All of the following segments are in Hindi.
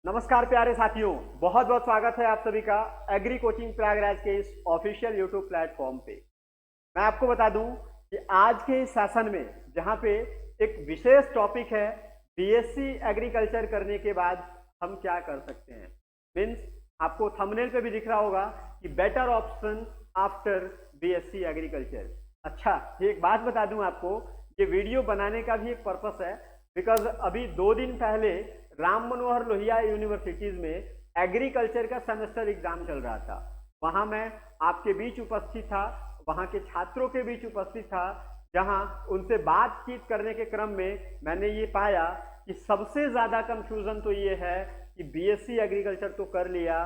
नमस्कार प्यारे साथियों, बहुत बहुत स्वागत है आप सभी का एग्री कोचिंग प्रयागराज के इस ऑफिशियल यूट्यूब प्लेटफॉर्म पे। मैं आपको बता दूं कि आज के इस सेशन में जहां पे एक विशेष टॉपिक है बीएससी एग्रीकल्चर करने के बाद हम क्या कर सकते हैं। मीन्स आपको थंबनेल पे भी दिख रहा होगा कि better option after BSc agriculture. अच्छा, ये एक बात बता दूं आपको, ये वीडियो बनाने का भी एक पर्पस है बिकॉज अभी 2 दिन पहले राम मनोहर लोहिया यूनिवर्सिटीज में एग्रीकल्चर का सेमेस्टर एग्जाम चल रहा था। वहां मैं आपके बीच उपस्थित था, वहां के छात्रों के बीच उपस्थित था, जहां उनसे बातचीत करने के क्रम में मैंने ये पाया कि सबसे ज्यादा कंफ्यूजन तो ये है कि बीएससी एग्रीकल्चर तो कर लिया,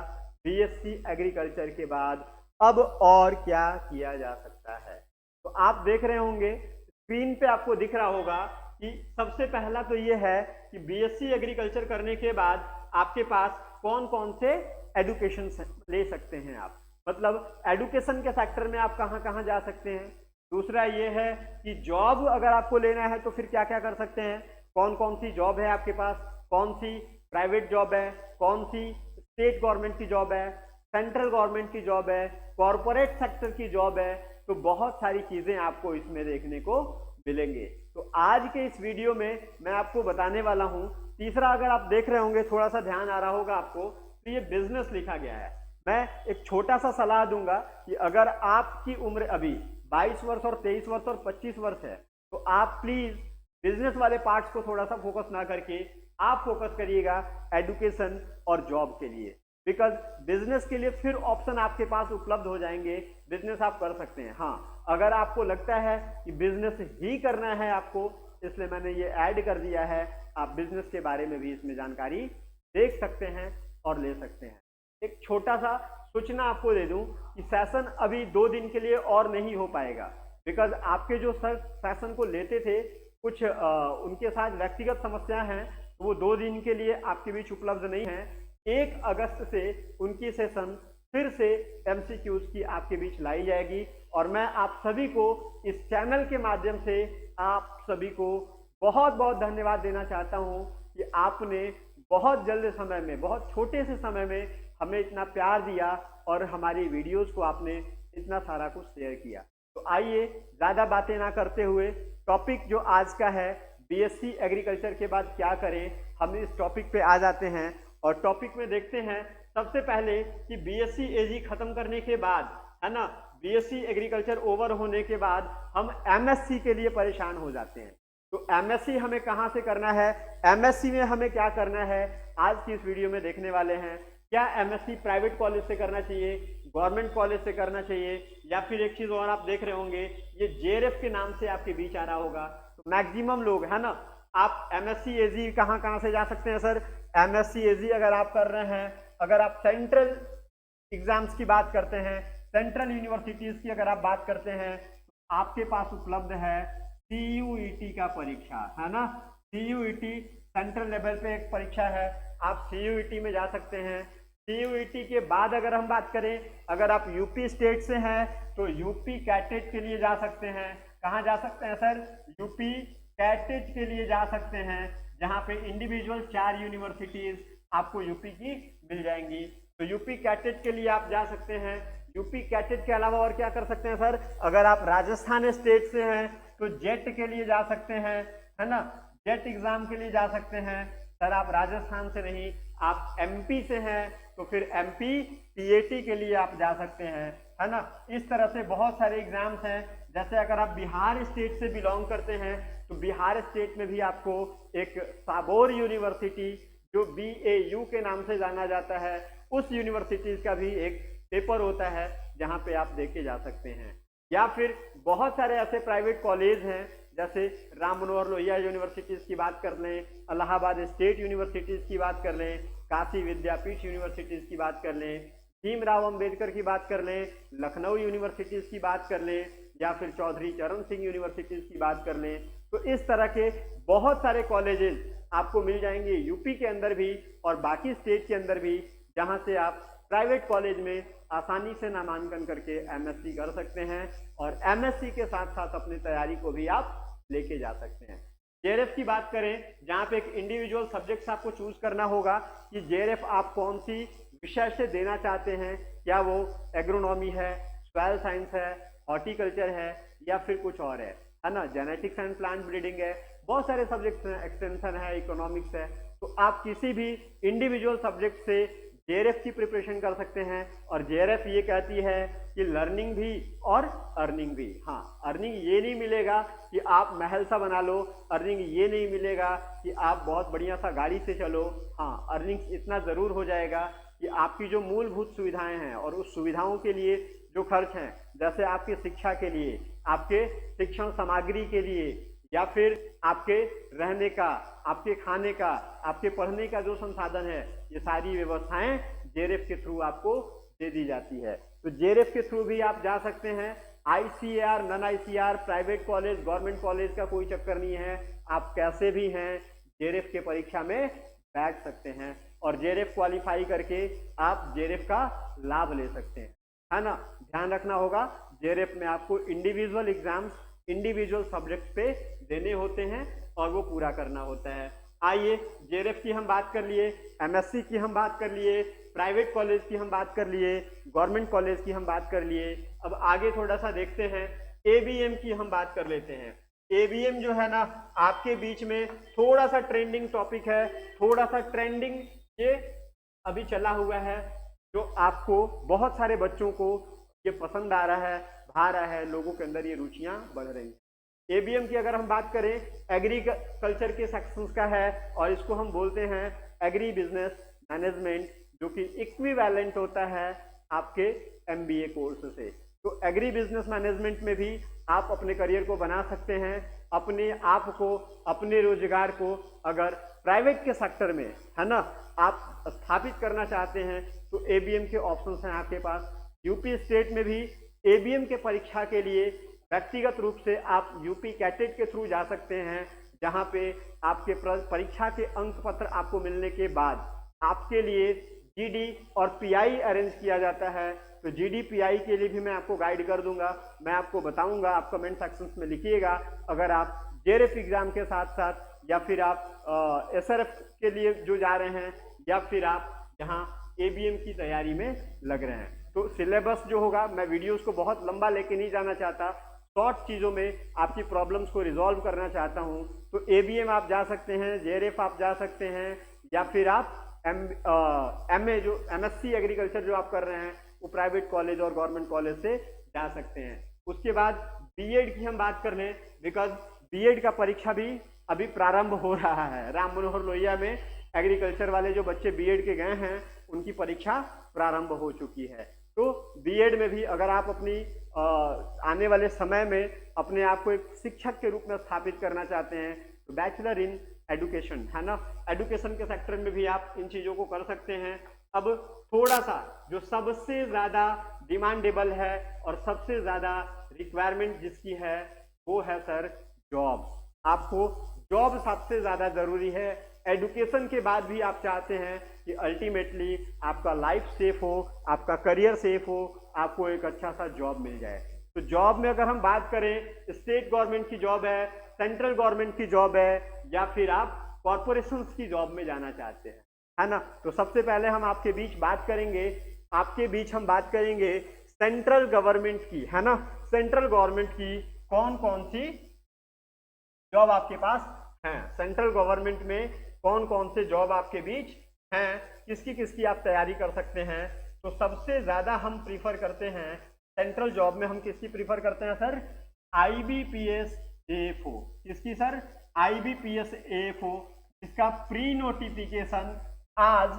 बीएससी एग्रीकल्चर के बाद अब और क्या किया जा सकता है। तो आप देख रहे होंगे स्क्रीन पे, आपको दिख रहा होगा कि सबसे पहला तो ये है कि बीएससी एग्रीकल्चर करने के बाद आपके पास कौन कौन से एजुकेशन ले सकते हैं आप, मतलब एजुकेशन के सेक्टर में आप कहां कहां जा सकते हैं। दूसरा ये है कि जॉब अगर आपको लेना है तो फिर क्या क्या कर सकते हैं, कौन कौन सी जॉब है आपके पास, कौन सी प्राइवेट जॉब है, कौन सी स्टेट गवर्नमेंट की जॉब है, सेंट्रल गवर्नमेंट की जॉब है, कॉरपोरेट सेक्टर की जॉब है। तो बहुत सारी चीजें आपको इसमें देखने को मिलेंगे। तो आज के इस वीडियो में मैं आपको बताने वाला हूं। तीसरा, अगर आप देख रहे होंगे, थोड़ा सा ध्यान आ रहा होगा आपको, तो ये बिजनेस लिखा गया है। मैं एक छोटा सा सलाह दूंगा कि अगर आपकी उम्र अभी 22 वर्ष और 23 वर्ष और 25 वर्ष है तो आप प्लीज बिजनेस वाले पार्ट्स को थोड़ा सा फोकस ना करके आप फोकस करिएगा एजुकेशन और जॉब के लिए। बिकॉज बिजनेस के लिए फिर ऑप्शन आपके पास उपलब्ध हो जाएंगे, बिजनेस आप कर सकते हैं। हाँ, अगर आपको लगता है कि बिजनेस ही करना है आपको, इसलिए मैंने ये ऐड कर दिया है, आप बिजनेस के बारे में भी इसमें जानकारी देख सकते हैं और ले सकते हैं। एक छोटा सा सूचना आपको दे दूं कि सेशन अभी 2 दिन के लिए और नहीं हो पाएगा, बिकॉज आपके जो सर सेशन को लेते थे कुछ उनके साथ व्यक्तिगत समस्या है, तो वो 2 दिन के लिए आपके बीच उपलब्ध नहीं है। 1 अगस्त से उनकी सेशन फिर से एमसीक्यूज की आपके बीच लाई जाएगी और मैं आप सभी को इस चैनल के माध्यम से आप सभी को बहुत बहुत धन्यवाद देना चाहता हूं कि आपने बहुत जल्द समय में, बहुत छोटे से समय में हमें इतना प्यार दिया और हमारी वीडियोस को आपने इतना सारा कुछ शेयर किया। तो आइए ज्यादा बातें ना करते हुए टॉपिक जो आज का है बीएससी एग्रीकल्चर के बाद क्या करें, हम इस टॉपिक पे आ जाते हैं और टॉपिक में देखते हैं सबसे पहले कि बीएससी एजी खत्म करने के बाद, है ना, बीएससी एग्रीकल्चर ओवर होने के बाद हम एमएससी के लिए परेशान हो जाते हैं। तो एमएससी हमें कहां से करना है, एमएससी में हमें क्या करना है, आज की इस वीडियो में देखने वाले हैं। क्या एमएससी प्राइवेट कॉलेज से करना चाहिए, गवर्नमेंट कॉलेज से करना चाहिए, या फिर एक चीज और आप देख रहे होंगे, ये जेआरएफ के नाम से आपके बीच आ रहा होगा। तो मैक्सिमम लोग, है ना, आप एमएससी एजी कहां कहां से जा सकते हैं सर। एमएससी एजी अगर आप कर रहे हैं, अगर आप सेंट्रल एग्जाम्स की बात करते हैं, सेंट्रल यूनिवर्सिटीज की अगर आप बात करते हैं, तो आपके पास उपलब्ध है सीयूईटी का परीक्षा, है ना। सीयूईटी सेंट्रल लेवल पे एक परीक्षा है, आप सीयूईटी में जा सकते हैं। सीयूईटी के बाद अगर हम बात करें, अगर आप यूपी स्टेट से हैं तो यूपी कैटेट के लिए जा सकते हैं। कहाँ जा सकते हैं सर, यूपी कैटेट के लिए जा सकते हैं, जहां पे इंडिविजुअल 4 यूनिवर्सिटीज आपको यूपी की मिल जाएंगी। तो यूपी कैटेट के लिए आप जा सकते हैं। यूपी कैटेट के अलावा और क्या कर सकते हैं सर, अगर आप राजस्थान स्टेट से हैं तो जेट के लिए जा सकते हैं, है ना, जेट एग्जाम के लिए जा सकते हैं। सर आप राजस्थान से नहीं, आप एमपी से हैं तो फिर एमपी टीएटी के लिए आप जा सकते हैं, है ना। इस तरह से बहुत सारे एग्जाम्स हैं। जैसे अगर आप बिहार स्टेट से बिलोंग करते हैं तो बिहार स्टेट में भी आपको एक साबोर यूनिवर्सिटी, जो बीएयू के नाम से जाना जाता है, उस यूनिवर्सिटीज का भी एक पेपर होता है जहां पे आप देके जा सकते हैं। या फिर बहुत सारे ऐसे प्राइवेट कॉलेज हैं, जैसे राम मनोहर लोहिया यूनिवर्सिटीज की बात कर लें, इलाहाबाद स्टेट यूनिवर्सिटीज की बात कर लें, काशी विद्यापीठ यूनिवर्सिटीज की बात कर लें, भीमराव अंबेडकर की बात कर लें, लखनऊ यूनिवर्सिटीज की बात कर लें, या फिर चौधरी चरण सिंह यूनिवर्सिटीज की बात कर लें। तो इस तरह के बहुत सारे कॉलेजेस आपको मिल जाएंगे यूपी के अंदर भी और बाकी स्टेट के अंदर भी, जहां से आप प्राइवेट कॉलेज में आसानी से नामांकन करके एमएससी कर सकते हैं और एमएससी के साथ साथ अपनी तैयारी को भी आप लेके जा सकते हैं। जेआरएफ की बात करें, जहां पे एक इंडिविजुअल सब्जेक्ट्स आपको चूज करना होगा कि जेआरएफ आप कौन सी विषय से देना चाहते हैं, क्या वो एग्रोनॉमी है, सॉइल साइंस है, हॉर्टिकल्चर है, या फिर कुछ और है ना, जेनेटिक्स एंड प्लांट ब्रीडिंग है, बहुत सारे सब्जेक्ट्स हैं, एक्सटेंशन है, इकोनॉमिक्स है। तो आप किसी भी इंडिविजुअल सब्जेक्ट से जेआरएफ की प्रिपरेशन कर सकते हैं। और जेआरएफ ये कहती है कि लर्निंग भी और अर्निंग भी। हाँ, अर्निंग ये नहीं मिलेगा कि आप महल सा बना लो, अर्निंग ये नहीं मिलेगा कि आप बहुत बढ़िया सा गाड़ी से चलो। हाँ, अर्निंग इतना जरूर हो जाएगा कि आपकी जो मूलभूत सुविधाएं हैं और उस सुविधाओं के लिए जो खर्च हैं, जैसे आपकी शिक्षा के लिए, आपके शिक्षण सामग्री के लिए, या फिर आपके रहने का, आपके खाने का, आपके पढ़ने का जो संसाधन है, ये सारी व्यवस्थाएं जेआरएफ के थ्रू आपको दे दी जाती है। तो जेआरएफ के थ्रू भी आप जा सकते हैं। ICAR, non ICAR, private college, government college का कोई चक्कर नहीं है। आप कैसे भी हैं जेआरएफ के परीक्षा में बैठ सकते हैं और जेआरएफ क्वालिफाई करके आप जेआरएफ का लाभ ले सकते हैं, है ना। ध्यान रखना होगा, जेआरएफ में आपको इंडिविजुअल एग्जाम्स इंडिविजुअल सब्जेक्ट पे देने होते हैं और वो पूरा करना होता है। आइए, जेआरएफ की हम बात कर लिए, एमएससी की हम बात कर लिए, प्राइवेट कॉलेज की हम बात कर लिए, गवर्नमेंट कॉलेज की हम बात कर लिए। अब आगे थोड़ा सा देखते हैं, एबीएम की हम बात कर लेते हैं। एबीएम जो है ना, आपके बीच में थोड़ा सा ट्रेंडिंग टॉपिक है, थोड़ा सा ट्रेंडिंग ये अभी चला हुआ है, जो आपको बहुत सारे बच्चों को ये पसंद आ रहा है, भा रहा है, लोगों के अंदर ये रुचियां बढ़ रही हैं। एबीएम की अगर हम बात करें, एग्रीकल्चर के सेक्शंस का है और इसको हम बोलते हैं एग्री बिजनेस मैनेजमेंट, जो कि इक्विवेलेंट होता है आपके एमबीए कोर्स से। तो एग्री बिजनेस मैनेजमेंट में भी आप अपने करियर को बना सकते हैं, अपने आप को, अपने रोजगार को अगर प्राइवेट के सेक्टर में, है ना, आप स्थापित करना चाहते हैं तो एबीएम के ऑप्शंस हैं आपके पास। यूपी स्टेट में भी एबीएम के परीक्षा के लिए व्यक्तिगत रूप से आप यूपी कैटेट के थ्रू जा सकते हैं, जहां पे आपके परीक्षा के अंक पत्र आपको मिलने के बाद आपके लिए जीडी और पीआई अरेंज किया जाता है। तो जीडी पीआई के लिए भी मैं आपको गाइड कर दूंगा, मैं आपको बताऊंगा, आप कमेंट सेक्शन में लिखिएगा। अगर आप जेआरएफ एग्जाम के साथ साथ या फिर आप एसआरएफ के लिए जो जा रहे हैं या फिर आप यहाँ एबीएम की तैयारी में लग रहे हैं, तो सिलेबस जो होगा, मैं वीडियोस को बहुत लंबा लेके नहीं जाना चाहता, शॉर्ट चीज़ों में आपकी प्रॉब्लम्स को रिजॉल्व करना चाहता हूं। तो एबीएम आप जा सकते हैं, जेआरएफ आप जा सकते हैं, या फिर आप एमए जो एमएससी एग्रीकल्चर जो आप कर रहे हैं वो प्राइवेट कॉलेज और गवर्नमेंट कॉलेज से जा सकते हैं। उसके बाद बीएड की हम बात कर लें, बिकॉज बीएड का परीक्षा भी अभी प्रारंभ हो रहा है। राम मनोहर लोहिया में एग्रीकल्चर वाले जो बच्चे बीएड के गए हैं उनकी परीक्षा प्रारंभ हो चुकी है। तो बीएड में भी अगर आप अपनी आने वाले समय में अपने आप को एक शिक्षक के रूप में स्थापित करना चाहते हैं तो बैचलर इन एजुकेशन, है ना, एजुकेशन के सेक्टर में भी आप इन चीजों को कर सकते हैं। अब थोड़ा सा जो सबसे ज्यादा डिमांडेबल है और सबसे ज्यादा रिक्वायरमेंट जिसकी है वो है सर जॉब। आपको जॉब सबसे ज्यादा जरूरी है। एजुकेशन के बाद भी आप चाहते हैं कि अल्टीमेटली आपका लाइफ सेफ हो, आपका करियर सेफ हो, आपको एक अच्छा सा जॉब मिल जाए। तो जॉब में अगर हम बात करें, स्टेट गवर्नमेंट की जॉब है, सेंट्रल गवर्नमेंट की जॉब है, या फिर आप कॉर्पोरेशंस की जॉब में जाना चाहते हैं, है ना। तो सबसे पहले हम आपके बीच बात करेंगे सेंट्रल गवर्नमेंट की, है ना। सेंट्रल गवर्नमेंट की कौन कौन सी जॉब आपके पास हैं, सेंट्रल गवर्नमेंट में कौन कौन से जॉब आपके बीच हैं, किसकी किसकी आप तैयारी कर सकते हैं। तो सबसे ज्यादा हम प्रीफर करते हैं सेंट्रल जॉब में, हम किसकी प्रीफर करते हैं सर, आईबीपीएस एएफओ। किसकी सर, आईबीपीएस एएफओ। इसका प्री नोटिफिकेशन आज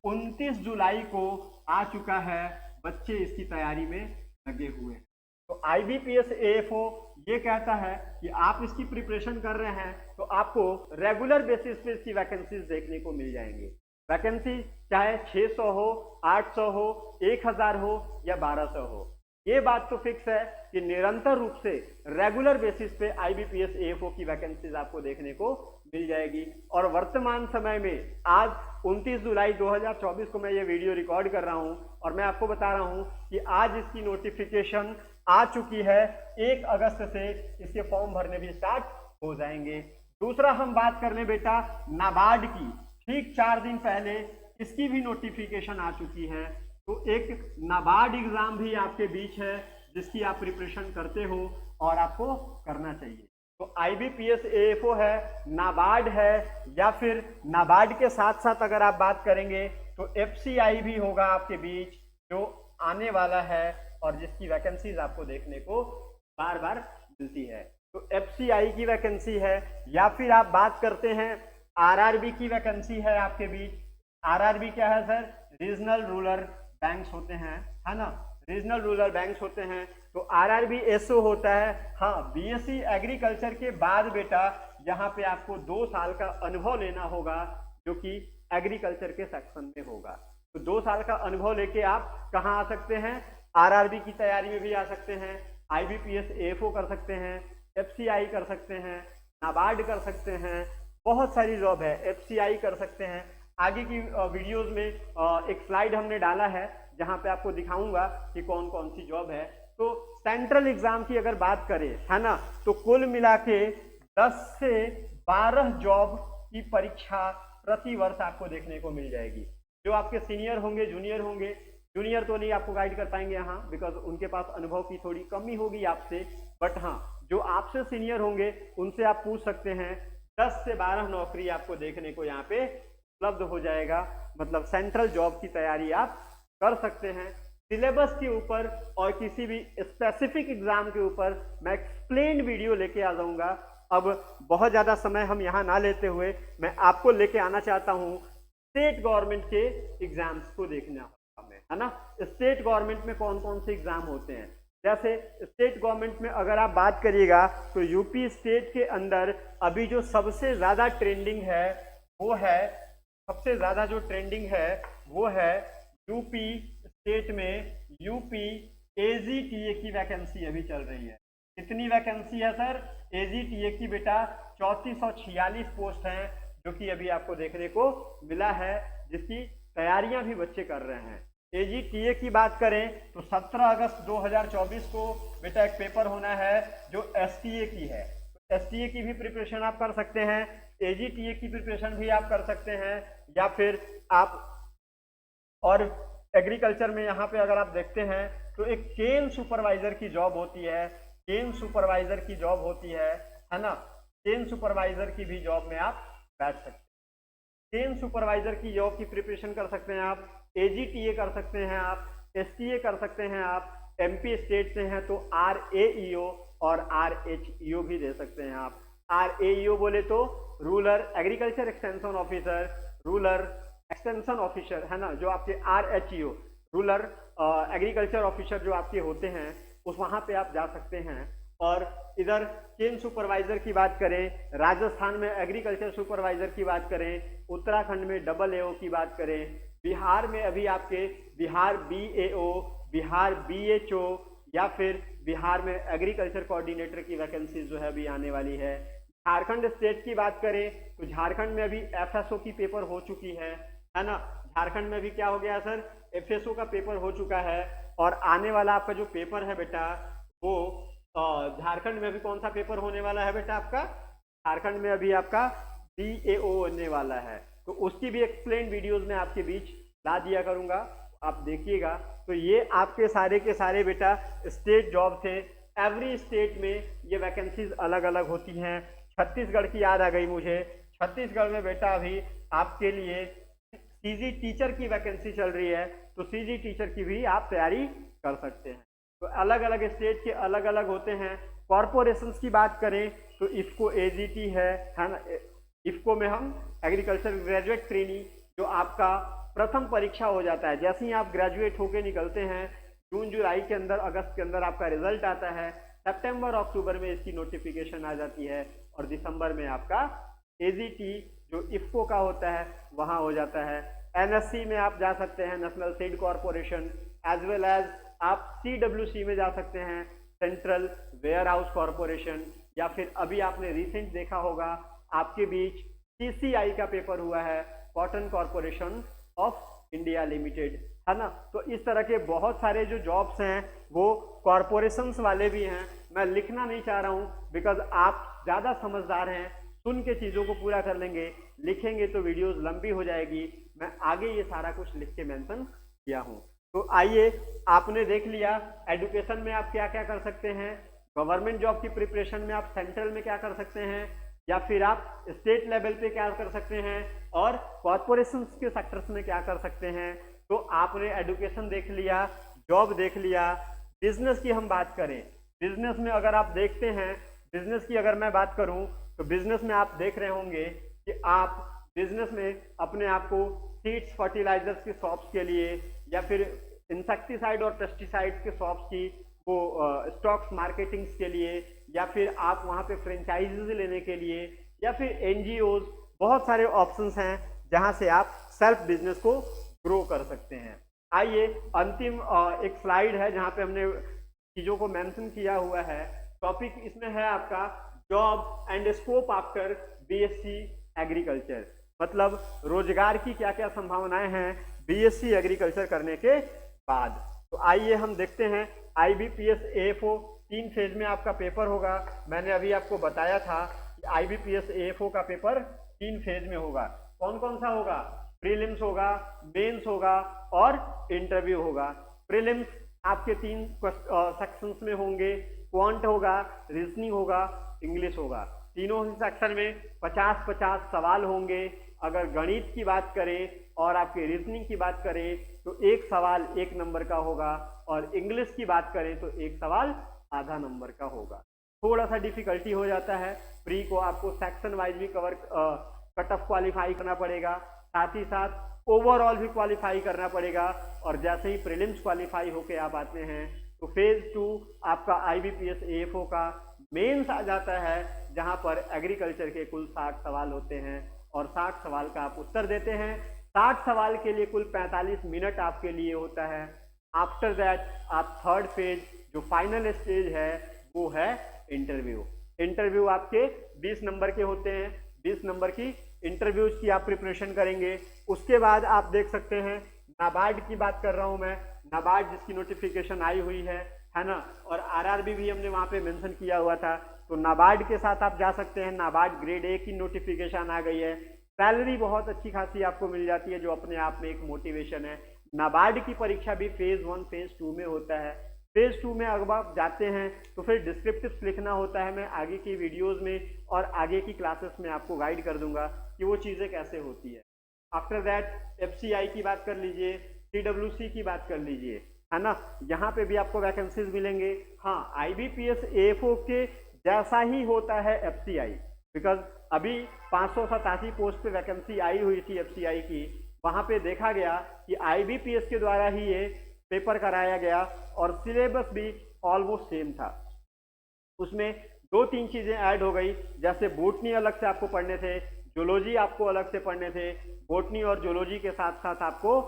29 जुलाई को आ चुका है, बच्चे इसकी तैयारी में लगे हुए हैं। तो आईबीपीएस एएफओ ये कहता है कि आप इसकी प्रिपरेशन कर रहे हैं तो आपको रेगुलर बेसिस पे इसकी वैकेंसीज देखने को मिल जाएंगी। वैकेंसी चाहे 600 हो, 800 हो, 1000 हो या 1200 हो, ये बात तो फिक्स है कि निरंतर रूप से रेगुलर बेसिस पे आईबीपीएस एएफओ की वैकेंसीज आपको देखने को मिल जाएगी। और वर्तमान समय में आज 29 जुलाई 2024 को मैं ये वीडियो रिकॉर्ड कर रहा हूं और मैं आपको बता रहा हूं कि आज इसकी नोटिफिकेशन आ चुकी है। 1 अगस्त से इसके फॉर्म भरने भी स्टार्ट हो जाएंगे। दूसरा हम बात कर लें बेटा नाबार्ड की, ठीक 4 दिन पहले इसकी भी नोटिफिकेशन आ चुकी है। तो एक नाबार्ड एग्जाम भी आपके बीच है जिसकी आप प्रिपरेशन करते हो और आपको करना चाहिए। तो IBPS AFO है, नाबार्ड है, या फिर नाबार्ड के साथ साथ अगर आप बात करेंगे तो FCI भी होगा आपके बीच जो आने वाला है और जिसकी वैकेंसीज आपको देखने को बार बार मिलती है। तो FCI की वैकेंसी है, या फिर आप बात करते हैं RRB की वैकेंसी है आपके बीच। RRB क्या है सर? रीजनल रूरल बैंक्स होते हैं, है ना, रीजनल रूरल बैंक्स होते हैं। तो RRB SO होता है। हाँ, BSc एग्रीकल्चर के बाद बेटा यहाँ पे आपको 2 साल का अनुभव लेना होगा जो कि एग्रीकल्चर के सेक्शन में होगा। तो 2 साल का अनुभव लेके आप कहाँ आ सकते हैं? RRB की तैयारी में भी आ सकते हैं, IBPS AFO कर सकते हैं, FCI कर सकते हैं, नाबार्ड कर सकते हैं, बहुत सारी जॉब है, FCI कर सकते हैं। आगे की वीडियोस में एक स्लाइड हमने डाला है जहां पे आपको दिखाऊंगा कि कौन कौन सी जॉब है। तो सेंट्रल एग्जाम की अगर बात करें, है ना, तो कुल मिला के 10 से 12 जॉब की परीक्षा प्रति वर्ष आपको देखने को मिल जाएगी। जो आपके सीनियर होंगे, जूनियर होंगे, जूनियर तो नहीं आपको गाइड कर पाएंगे यहाँ, बिकॉज उनके पास अनुभव की थोड़ी कमी होगी आपसे, बट हाँ जो आपसे सीनियर होंगे उनसे आप पूछ सकते हैं। 10 से 12 नौकरी आपको देखने को यहाँ पे उपलब्ध हो जाएगा। मतलब सेंट्रल जॉब की तैयारी आप कर सकते हैं। सिलेबस के ऊपर और किसी भी स्पेसिफिक एग्जाम के ऊपर मैं एक्सप्लेन वीडियो लेके आ जाऊंगा। अब बहुत ज्यादा समय हम यहाँ ना लेते हुए मैं आपको लेके आना चाहता हूँ स्टेट गवर्नमेंट के एग्जाम्स को देखना हमें, है ना। स्टेट गवर्नमेंट में कौन कौन से एग्जाम होते हैं? जैसे स्टेट गवर्नमेंट में अगर आप बात करिएगा तो यूपी स्टेट के अंदर अभी जो सबसे ज्यादा ट्रेंडिंग है वो है, सबसे ज्यादा जो ट्रेंडिंग है वो है यूपी स्टेट में यूपी AGTA की वैकेंसी अभी चल रही है। कितनी वैकेंसी है सर? AGTA की बेटा 3446 पोस्ट हैं जो कि अभी आपको देखने को मिला है, जिसकी तैयारियां भी बच्चे कर रहे हैं। AGTA की बात करें तो 17 अगस्त 2024 को बेटा एक पेपर होना है जो STA की है। तो STA की भी प्रिपरेशन आप कर सकते हैं, AGTA की प्रिपरेशन भी आप कर सकते हैं, या फिर आप और एग्रीकल्चर में यहाँ पे अगर आप देखते हैं तो एक केन सुपरवाइजर की जॉब होती है, केन सुपरवाइजर की जॉब होती है ना। केन सुपरवाइजर की भी जॉब में आप बैठ सकते हैं। केन सुपरवाइजर की जॉब की प्रिपरेशन कर सकते हैं आप, AGTA कर सकते हैं आप, STA कर सकते हैं आप, MP स्टेट से हैं तो RAEO और RHEO भी दे सकते हैं आप। RAEO बोले तो rural agriculture extension officer, rural extension officer, है ना। जो आपके RHEO रूरल एग्रीकल्चर ऑफिसर जो आपके होते हैं उस वहां पे आप जा सकते हैं। और इधर केन सुपरवाइजर की बात करें, राजस्थान में एग्रीकल्चर सुपरवाइजर की बात करें, उत्तराखंड में AAO की बात करें, बिहार में अभी आपके बिहार BAO, बिहार BHO, या फिर बिहार में एग्रीकल्चर कोऑर्डिनेटर की वैकेंसी जो है अभी आने वाली है। झारखंड स्टेट की बात करें तो झारखंड में अभी FSO की पेपर हो चुकी है ना। झारखंड में भी क्या हो गया सर? FSO का पेपर हो चुका है। और आने वाला आपका जो पेपर है बेटा वो झारखंड में भी कौन सा पेपर होने वाला है बेटा आपका? झारखंड में अभी आपका BAO होने वाला है। तो उसकी भी एक्सप्लेन वीडियोस में आपके बीच ला दिया करूंगा, आप देखिएगा। तो ये आपके सारे के सारे बेटा स्टेट जॉब थे। एवरी स्टेट में ये वैकेंसीज अलग अलग होती हैं। छत्तीसगढ़ की याद आ गई मुझे, छत्तीसगढ़ में बेटा अभी आपके लिए CG टीचर की वैकेंसी चल रही है, तो CG टीचर की भी आप तैयारी कर सकते हैं। तो अलग अलग स्टेट के अलग अलग होते हैं। कॉरपोरेशंस की बात करें तो IFFCO AGT है ना। IFFCO में हम एग्रीकल्चर ग्रेजुएट ट्रेनी, जो आपका प्रथम परीक्षा हो जाता है जैसे ही आप ग्रेजुएट होके निकलते हैं, जून जुलाई के अंदर, अगस्त के अंदर आपका रिजल्ट आता है, सितंबर अक्टूबर में इसकी नोटिफिकेशन आ जाती है, और दिसंबर में आपका AGT जो IFFCO का होता है वहां हो जाता है। NSC में आप जा सकते हैं, national seed corporation, as well as आप CWC में जा सकते हैं, सेंट्रल वेयर हाउस कॉर्पोरेशन, या फिर अभी आपने रिसेंट देखा होगा आपके बीच CCI का पेपर हुआ है, cotton corporation of India limited, है ना। तो इस तरह के बहुत सारे जो जॉब्स हैं वो कॉर्पोरेशंस वाले भी हैं। मैं लिखना नहीं चाह रहा हूं बिकॉज आप ज्यादा समझदार हैं, सुन के चीज़ों को पूरा कर लेंगे, लिखेंगे तो वीडियोस लंबी हो जाएगी। मैं आगे ये सारा कुछ लिख के मेंशन किया हूँ। तो आइए, आपने देख लिया एजुकेशन में आप क्या क्या कर सकते हैं, गवर्नमेंट जॉब की प्रिपरेशन में आप सेंट्रल में क्या कर सकते हैं, या फिर आप स्टेट लेवल पे क्या कर सकते हैं, और कॉर्पोरेशन के सेक्टर्स में क्या कर सकते हैं। तो आपने एजुकेशन देख लिया, जॉब देख लिया। बिजनेस की हम बात करें, बिजनेस में अगर आप देखते हैं, बिजनेस की अगर मैं बात करूं तो बिजनेस में आप देख रहे होंगे कि आप बिजनेस में अपने आप को सीड्स फर्टिलाइजर्स की शॉप्स के लिए, या फिर इंसेक्टिसाइड और पेस्टिसाइड्स के शॉप्स की वो स्टॉक्स मार्केटिंग्स के लिए, या फिर आप वहां पे फ्रेंचाइजीज लेने के लिए, या फिर एनजीओज, बहुत सारे ऑप्शंस हैं जहां से आप सेल्फ बिजनेस को ग्रो कर सकते हैं। आइए, अंतिम एक स्लाइड है जहां पे हमने चीजों को मेंशन किया हुआ है। टॉपिक इसमें है आपका job and scope after BSc agriculture, मतलब रोजगार की क्या क्या संभावनाएं हैं बीएससी एग्रीकल्चर करने के बाद। तो आइए हम देखते हैं, आईबीपीएस एएफओ 3 फेज में आपका पेपर होगा। मैंने अभी आपको बताया था कि आईबीपीएस एएफओ का पेपर 3 फेज में होगा। कौन कौन सा होगा? प्रीलिम्स होगा, मेंस होगा और इंटरव्यू होगा। प्रीलिम्स आपके 3 सेक्शंस में होंगे, क्वांट होगा, रीजनिंग होगा, इंग्लिश होगा। तीनों ही सेक्शन में 50-50 सवाल होंगे। अगर गणित की बात करें और आपके रीजनिंग की बात करें तो एक सवाल 1 नंबर का होगा, और इंग्लिश की बात करें तो एक सवाल आधा नंबर का होगा। थोड़ा सा डिफिकल्टी हो जाता है। प्री को आपको सेक्शन वाइज भी कवर कट ऑफ क्वालिफाई करना पड़ेगा, साथ ही साथ ओवरऑल भी क्वालिफाई करना पड़ेगा। और जैसे ही प्रीलिम्स क्वालिफाई होके आप आते हैं तो फेज 2 आपका आईबीपीएस एएफओ का मेंस आ जाता है, जहां पर एग्रीकल्चर के कुल 60 सवाल होते हैं और 60 सवाल का आप उत्तर देते हैं। 60 सवाल के लिए कुल 45 मिनट आपके लिए होता है। आफ्टर दैट आप थर्ड फेज जो फाइनल स्टेज है वो है इंटरव्यू। इंटरव्यू आपके 20 नंबर के होते हैं। 20 नंबर की इंटरव्यूज की आप प्रिपरेशन करेंगे। उसके बाद आप देख सकते हैं, नाबार्ड की बात कर रहा हूं मैं, नाबार्ड जिसकी नोटिफिकेशन आई हुई है ना, और आरआरबी भी हमने वहां पे मेंशन किया हुआ था। तो नाबार्ड के साथ आप जा सकते हैं। नाबार्ड ग्रेड ए की नोटिफिकेशन आ गई है। सैलरी बहुत अच्छी खासी आपको मिल जाती है, जो अपने आप में एक मोटिवेशन है। नाबार्ड की परीक्षा भी फेज 1 फेज 2 में होता है। फेज 2 में अगर आप जाते हैं तो फिर डिस्क्रिप्टिव्स लिखना होता है। मैं आगे की वीडियोस में और आगे की क्लासेस में आपको गाइड कर दूंगा कि वो चीज़ें कैसे होती है। आफ्टर दैट एफसीआई की बात कर लीजिए, सीडब्ल्यूसी की बात कर लीजिए, है ना, यहाँ पे भी आपको वैकेंसीज मिलेंगे। हाँ, आईबीपीएस एएफओ के जैसा ही होता है एफसीआई, बिकॉज अभी 587 पोस्ट पे वैकेंसी आई हुई थी एफसीआई की। वहां पे देखा गया कि आईबीपीएस के द्वारा ही ये पेपर कराया गया और सिलेबस भी ऑलमोस्ट सेम था। उसमें 2-3 चीजें ऐड हो गई, जैसे बोटनी अलग से आपको पढ़ने थे, जूलॉजी आपको अलग से पढ़ने थे। बोटनी और जूलॉजी के साथ साथ आपको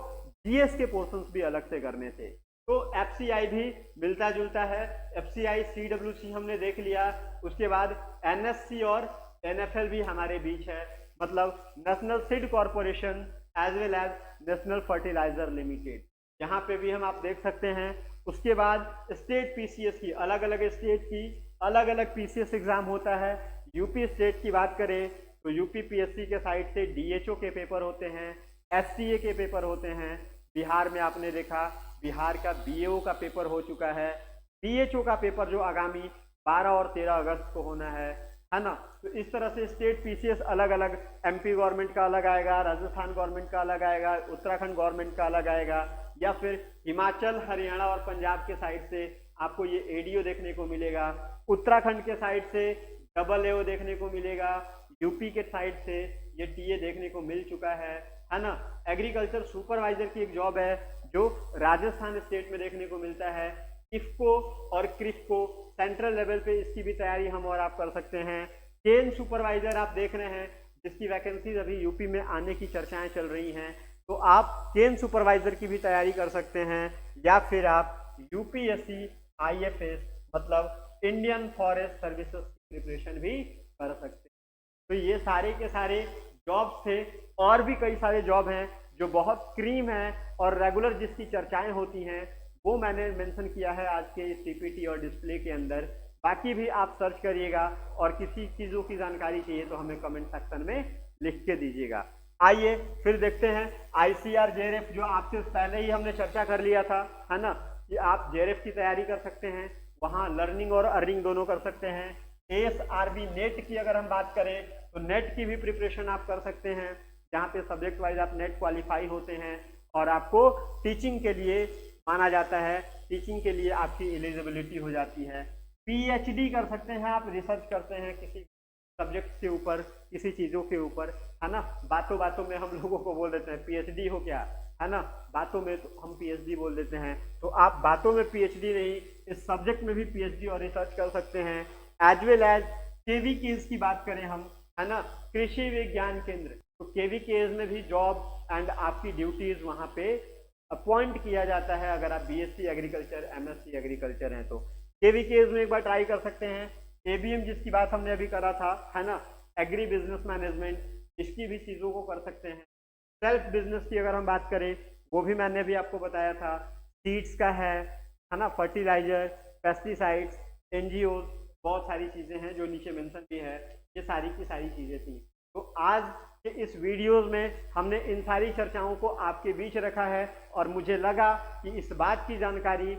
जीएस के पोर्शंस भी अलग से करने थे। तो एफसीआई भी मिलता जुलता है। एफसीआई सीडब्ल्यूसी हमने देख लिया। उसके बाद एनएससी और एनएफएल भी हमारे बीच है, मतलब national seed corporation as well as national fertiliser limited, यहाँ पे भी हम आप देख सकते हैं। उसके बाद स्टेट पीसीएस की, अलग अलग स्टेट की अलग अलग पीसीएस एग्जाम होता है। यूपी स्टेट की बात करें तो यूपी पीएससी के साइड से डीएचओ के पेपर होते हैं, एसटीए के पेपर होते हैं। बिहार में आपने देखा, बिहार का बीएओ का पेपर हो चुका है। डीएचओ का पेपर जो आगामी 12 और 13 अगस्त को होना है ना। तो इस तरह से स्टेट पीसीएस अलग अलग, एमपी गवर्नमेंट का अलग आएगा, राजस्थान गवर्नमेंट का अलग आएगा, उत्तराखंड गवर्नमेंट का अलग आएगा, या फिर हिमाचल, हरियाणा और पंजाब के साइड से आपको ये एडीओ देखने को मिलेगा। उत्तराखंड के साइड से डबल एओ देखने को मिलेगा। यूपी के साइड से ये टीए देखने को मिल चुका है ना। एग्रीकल्चर सुपरवाइजर की एक जॉब है जो राजस्थान स्टेट में देखने को मिलता है। इफको और क्रिफको सेंट्रल लेवल पे इसकी भी तैयारी हम और आप कर सकते हैं। केन सुपरवाइजर आप देख रहे हैं, जिसकी वैकेंसीज अभी यूपी में आने की चर्चाएं चल रही हैं, तो आप केन सुपरवाइजर की भी तैयारी कर सकते हैं। या फिर आप यूपीएससी आईएफएस मतलब इंडियन फॉरेस्ट सर्विसेज की प्रिपरेशन भी कर सकते हैं। तो ये सारे के सारे जॉब्स थे, और भी कई सारे जॉब हैं जो बहुत क्रीम है और रेगुलर जिसकी चर्चाएं होती हैं, वो मैंने मेंशन किया है आज के इस पीपीटी और डिस्प्ले के अंदर। बाकी भी आप सर्च करिएगा, और किसी चीज़ों की जानकारी चाहिए तो हमें कमेंट सेक्शन में लिख के दीजिएगा। आइए फिर देखते हैं आईसीआर जेआरएफ, जो आपसे पहले ही हमने चर्चा कर लिया था, है ना, कि आप जेआरएफ की तैयारी कर सकते हैं, वहाँ लर्निंग और अर्निंग दोनों कर सकते हैं। एएसआरबी नेट की अगर हम बात करें तो नेट की भी प्रिपरेशन आप कर सकते हैं, जहाँ पे सब्जेक्ट वाइज आप नेट क्वालिफाई होते हैं और आपको टीचिंग के लिए माना जाता है, टीचिंग के लिए आपकी एलिजिबिलिटी हो जाती है। पीएचडी कर सकते हैं, आप रिसर्च करते हैं किसी सब्जेक्ट के ऊपर, किसी चीज़ों के ऊपर, है ना, बातों बातों में हम लोगों को बोल देते हैं पीएचडी हो क्या, है ना, बातों में तो हम पीएचडी बोल देते हैं, तो आप बातों में पीएचडी नहीं, इस सब्जेक्ट में भी पीएचडी और रिसर्च कर सकते हैं। एज वेल एज केवीकेज की बात करें हम, है ना, कृषि विज्ञान केंद्र, तो केवीकेज में भी जॉब एंड आपकी ड्यूटीज वहाँ पे अपॉइंट किया जाता है। अगर आप बीएससी एग्रीकल्चर, एमएससी एग्रीकल्चर हैं तो केवीकेज में एक बार ट्राई कर सकते हैं। एबीएम जिसकी बात हमने अभी करा था, है ना, एग्री बिजनेस मैनेजमेंट, इसकी भी चीज़ों को कर सकते हैं। सेल्फ बिजनेस की अगर हम बात करें, वो भी मैंने भी आपको बताया था, सीड्स का है ना, फर्टिलाइजर, पेस्टिसाइड्स, एनजीओ, बहुत सारी चीज़ें हैं जो नीचे मेंशन भी है, ये सारी की सारी चीज़ें थी। तो आज के इस वीडियोस में हमने इन सारी चर्चाओं को आपके बीच रखा है, और मुझे लगा कि इस बात की जानकारी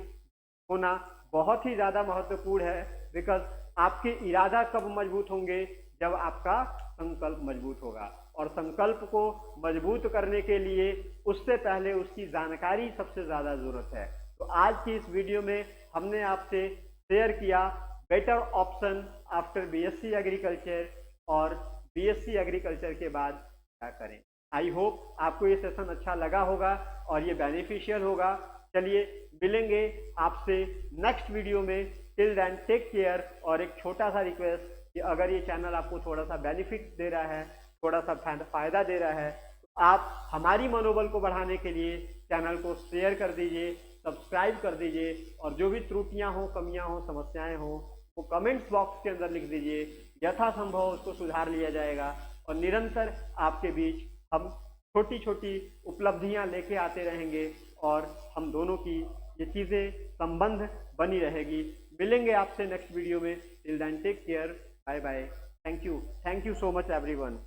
होना बहुत ही ज़्यादा महत्वपूर्ण है, बिकॉज आपके इरादा कब मजबूत होंगे, जब आपका संकल्प मजबूत होगा, और संकल्प को मजबूत करने के लिए उससे पहले उसकी जानकारी सबसे ज़्यादा ज़रूरत है। तो आज की इस वीडियो में हमने आपसे शेयर किया better option after BSc agriculture, और बीएससी एग्रीकल्चर के बाद क्या करें। आई होप आपको ये सेशन अच्छा लगा होगा और ये बेनिफिशियल होगा। चलिए मिलेंगे आपसे नेक्स्ट वीडियो में, टिल देन टेक केयर। और एक छोटा सा रिक्वेस्ट कि अगर ये चैनल आपको थोड़ा सा बेनिफिट दे रहा है, थोड़ा सा फायदा दे रहा है, तो आप हमारी मनोबल को बढ़ाने के लिए चैनल को शेयर कर दीजिए, सब्सक्राइब कर दीजिए, और जो भी त्रुटियां हो, कमियां हो, समस्याएं हो, वो कमेंट्स बॉक्स के अंदर लिख दीजिए, यथासंभव उसको सुधार लिया जाएगा। और निरंतर आपके बीच हम छोटी छोटी उपलब्धियां लेके आते रहेंगे, और हम दोनों की ये चीज़ें संबंध बनी रहेगी। मिलेंगे आपसे नेक्स्ट वीडियो में, till then take care, bye bye, thank you so much everyone.